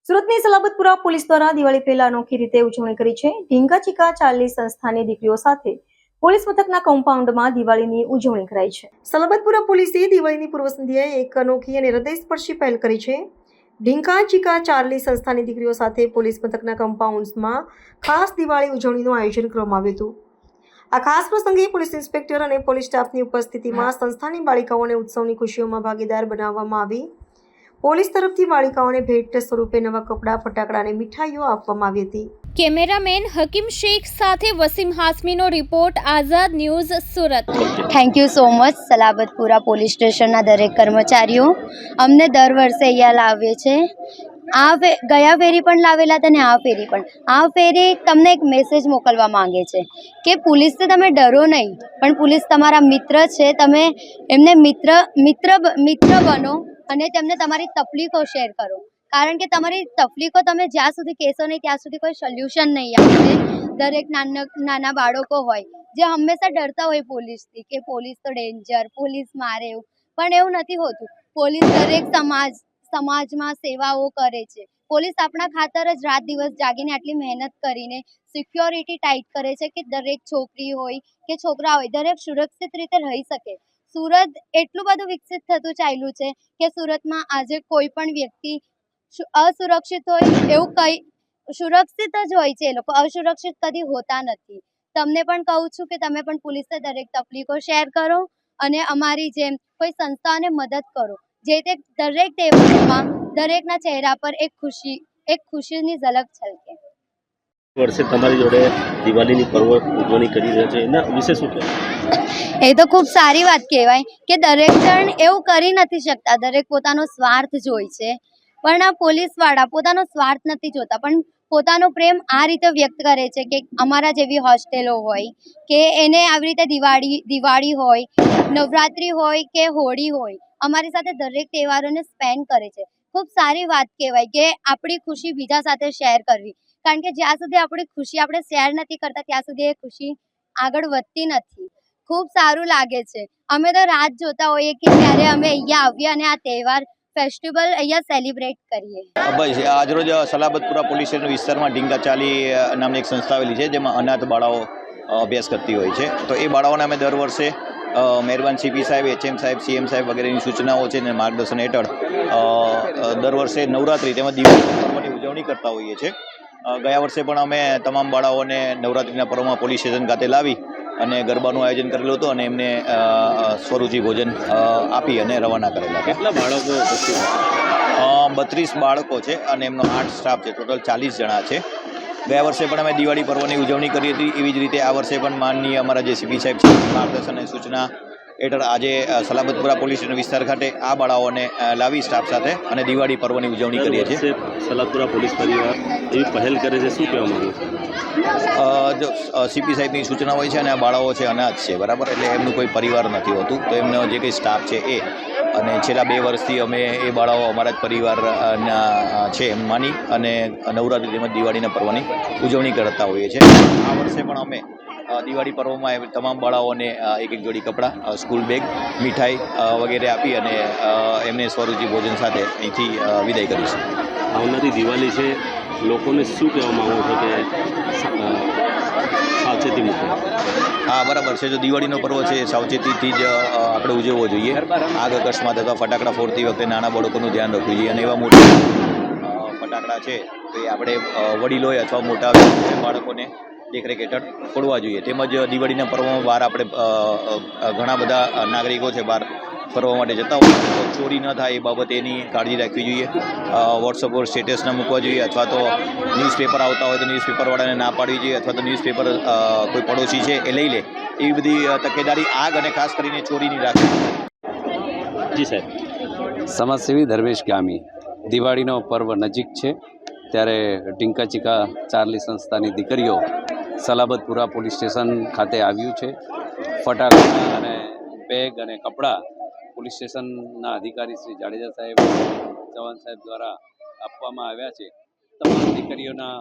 સુરતની સલાબતપુરા પોલીસ દ્વારા દિવાળી પહેલા અનોખી રીતે ઉજવણી કરી છે। ઢીંગા ચીકા ચાર્લી સંસ્થાની દીકરીઓ સાથે પોલીસ મથકના કમ્પાઉન્ડમાં દિવાળીની ઉજવણી કરાઈ છે। સલાબતપુરા પોલીસે દિવાળીની પૂર્વ સંધ્યાએ એક અનોખી અને હૃદયસ્પર્શી પહેલ કરી છે। ઢીંગા ચીકા ચાર્લી સંસ્થાની દીકરીઓ સાથે પોલીસ મથકના કમ્પાઉન્ડમાં ખાસ દિવાળી ઉજવણીનું આયોજન કરવામાં આવ્યું હતું। આ ખાસ પ્રસંગે પોલીસ ઇન્સ્પેક્ટર અને પોલીસ સ્ટાફની ઉપસ્થિતિમાં સંસ્થાની બાળિકાઓને ઉત્સવની ખુશીઓમાં ભાગીદાર બનાવવામાં આવી। પોલીસ તરફથી બાળિકાઓને ભેટ સ્વરૂપે નવા કપડાં, ફટાકડા અને મીઠાઈઓ આપવામાં આવી હતી। કેમેરામેન હકીમ શેખ સાથે વસીમ હાસમીનો report, Azad news, Surat. Thank you so much Salabatpura police સ્ટેશનના દરેક કર્મચારીઓ અમને દર વર્ષે અહીંયા લાવે છે। ગયા ફેરી પણ લાવેલા હતા અને આ ફેરી પણ। આ ફેરી તમને એક મેસેજ મોકલવા માંગે છે કે પોલીસથી તમે ડરો નહીં, પણ પોલીસ તમારા મિત્ર છે। તમે એમને મિત્ર બનો અને તેમને તમારી તકલીફો શેર કરો, કારણ કે તમારી તકલીફો તમે જ્યાં સુધી કહેશો નહીં ત્યાં સુધી કોઈ સોલ્યુશન નહીં આવશે। દરેક નાના બાળકો હોય જે હંમેશા ડરતા હોય પોલીસથી કે પોલીસ તો ડેન્જર, પોલીસ મારે, એવું પણ એવું નથી હોતું। પોલીસ દરેક સમાજમાં સેવાઓ કરે છે। પોલીસ આપણા ખાતર જ રાત દિવસ જાગીને આટલી મહેનત કરીને સિક્યોરિટી ટાઈટ કરે છે કે દરેક છોકરી હોય કે છોકરા હોય દરેક સુરક્ષિત રીતે રહી શકે। સુરત એટલું બધું વિકસિત થતું ચાલ્યું છે કે સુરતમાં આજે કોઈ પણ વ્યક્તિ અસુરક્ષિત હોય એવું કંઈ સુરક્ષિત જ હોય છે, એ લોકો અસુરક્ષિત કદી હોતા નથી। તમને પણ કહું છું કે તમે પણ પોલીસને દરેક તકલીફો શેર કરો અને અમારી જેમ કોઈ સંસ્થાને મદદ કરો, જે તે દરેક તહેવારોમાં દરેકના ચહેરા પર એક ખુશીની ઝલક છલકે। વર્ષે તમારી જોડે દિવાળીની પર્વ ઉજવણી કરી રહ્યા છે, એના વિશે શું કહેવાય? એ તો ખૂબ સારી વાત કહેવાય કે દરેક જણ એવું કરી નથી શકતા, દરેક પોતાનો સ્વાર્થ જોઈ છે। પણ આ પોલીસવાળા પોતાનો સ્વાર્થ નથી જોતા, પણ પોતાનો પ્રેમ આ રીતે વ્યક્ત કરે છે કે અમારા જેવી હોસ્ટેલો હોય કે એને આવી રીતે દિવાળી હોય, નવરાત્રિ હોય કે હોળી હોય, અમારી સાથે દરેક તહેવારોને સ્પેન્ડ કરે છે। ખૂબ સારી વાત કહેવાય કે આપણી ખુશી બીજા સાથે શેર કરવી, કારણ કે જ્યાં સુધી આપણી ખુશી આપણે શેર નથી કરતા ત્યાં સુધી એ ખુશી આગળ વધતી નથી। ખૂબ સારું લાગે છે। અમે તો રાત જોતા હોઈએ કે ત્યારે અમે અહીંયા આવીએ અને આ તહેવાર ફેસ્ટિવલ અહીંયા સેલિબ્રેટ કરીએ। બસ આજરોજ સલાબતપુરા પોલીસ સ્ટેશન વિસ્તારમાં ઢીંગા ચાલી નામની એક સંસ્થા આવેલી છે, જેમાં અનાથ બાળાઓ અભ્યાસ કરતી હોય છે। તો એ બાળાઓને અમે દર વર્ષે મહેરબાન સીપી સાહેબ, HM સાહેબ, CM સાહેબ વગેરેની સૂચનાઓ છે અને માર્ગદર્શન હેઠળ દર વર્ષે નવરાત્રિ તેમજ દિવાળી પર્વની ઉજવણી કરતા હોઈએ છીએ। ગયા વર્ષે પણ અમે તમામ બાળાઓને નવરાત્રિના પર્વમાં પોલીસ સ્ટેશન ખાતે લાવી અને ગરબાનું આયોજન કરેલું હતું અને એમને સ્વરૂચિ ભોજન આપી અને રવાના કરેલા। કેટલા બાળકો? 32 બાળકો છે અને એમનો 8 સ્ટાફ છે, ટોટલ 40 જણા છે। ગયા વર્ષે પણ અમે દિવાળી પર્વની ઉજવણી કરી હતી, એવી જ રીતે આ વર્ષે પણ માનનીય અમારા જે સીપી સાહેબ છે માર્ગદર્શન અને સૂચના હેઠળ આજે સલાબતપુરા પોલીસ સ્ટેશન વિસ્તાર ખાતે આ બાળાઓને લાવી સ્ટાફ સાથે અને દિવાળી પર્વની ઉજવણી કરીએ છીએ। સલાબતપુરા પોલીસ પરિવાર એવી પહેલ કરે છે, શું કહેવા માંગુ છું? જો સીપી સાહેબની સૂચના હોય છે અને આ બાળાઓ છે અનાજ છે, બરાબર, એટલે એમનું કોઈ પરિવાર નથી હોતું, તો એમનો જે કંઈ સ્ટાફ છે એ અને છેલ્લા 2 વર્ષથી અમે એ બાળાઓ અમારા જ પરિવારના છે એમ માની અને નવરાત્રિ તેમજ દિવાળીના પર્વની ઉજવણી કરતા હોઈએ છીએ। આ વર્ષે પણ અમે દિવાળી પર્વમાં તમામ બાળાઓને એક જોડી કપડાં, સ્કૂલ બેગ, મીઠાઈ વગેરે આપી અને એમને સ્વરૂચિ ભોજન સાથે અહીંથી વિદાય કરીશું। આવનારી દિવાળી છે, લોકોને શું કહેવા માંગો છો કે સાવચેતી મૂકો? હા, બરાબર છે। જો દિવાળીનો પર્વ છે એ સાવચેતીથી જ આપણે ઉજવવો જોઈએ। આગ અકસ્માત અથવા ફટાકડા ફોડતી વખતે નાના બાળકોનું ધ્યાન રાખવું જોઈએ અને એવા મોટા ફટાકડા છે તો એ આપણે વડીલોએ અથવા મોટા બાળકોને દેખરેખ હેઠળ ફોડવા જોઈએ। તેમજ દિવાળીના પર્વમાં બહાર આપણે ઘણા બધા નાગરિકો છે બહાર ફરવા માટે જતા હોય તો ચોરી ન થાય એ બાબતે એની કાળજી રાખવી જોઈએ। વોટ્સઅપ પર સ્ટેટસ ન મૂકવા જોઈએ, અથવા તો ન્યૂઝપેપર આવતા હોય તો ન્યૂઝપેપરવાળાને ના પાડવી જોઈએ, અથવા તો ન્યૂઝપેપર કોઈ પડોશી છે એ લઈ લે, એવી બધી તકેદારી આગ અને ખાસ કરીને ચોરીની રાખવી। જી સાહેબ। સમાજસેવી ધર્મેશ ગામી। દિવાળીનો પર્વ નજીક છે ત્યારે ઢીંગા ચીકા ચાર્લી સંસ્થાની દીકરીઓ સલાબતપુરા પોલીસ સ્ટેશન ખાતે આવ્યું છે। ફટાકડા અને બેગ અને કપડાં પોલીસ સ્ટેશનના અધિકારી શ્રી જાડેજા સાહેબ, ચૌહાણ સાહેબ દ્વારા આપવામાં આવ્યા છે। તમામ દીકરીઓના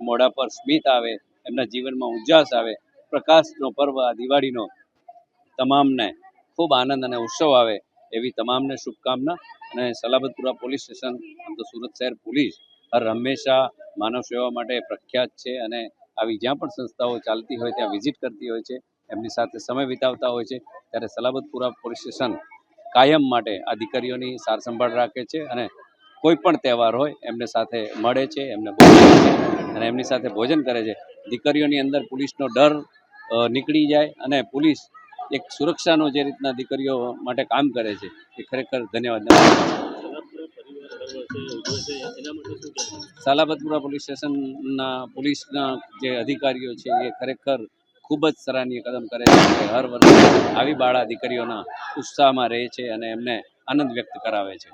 મોઢા પર સ્મિત આવે, એમના જીવનમાં ઉજાસ આવે, પ્રકાશનો પર્વ આ દિવાળીનો તમામને ખૂબ આનંદ અને ઉત્સવ આવે એવી તમામને શુભકામના. અને સલાબતપુરા પોલીસ સ્ટેશન આમ તો સુરત શહેર પોલીસ હંમેશા માનવ સેવા માટે પ્રખ્યાત છે અને આવી જ્યાં પણ સંસ્થાઓ ચાલતી હોય ત્યાં વિઝિટ કરતી હોય છે, એમની સાથે સમય વિતાવતા હોય છે. ત્યારે સલાબતપુરા પોલીસ સ્ટેશન કાયમ માટે આ દીકરીઓની સાર સંભાળ રાખે છે અને કોઈ પણ તહેવાર હોય એમને સાથે મળે છે, એમને બોલાવે છે અને એમની સાથે ભોજન કરે છે. દીકરીઓની અંદર પોલીસનો ડર નીકળી જાય અને પોલીસ એક સુરક્ષાનો જે રીતના દીકરીઓ માટે કામ કરે છે એ ખરેખર ધન્યવાદ. સલાબતપુરા પોલીસ સ્ટેશનના પોલીસના જે અધિકારીઓ છે એ ખરેખર ખૂબ જ સરાહનીય કદમ કરે છે કે હર વર્ષે આવી બાળા દીકરીઓના ઉત્સાહમાં રહે છે અને એમને આનંદ વ્યક્ત કરાવે છે.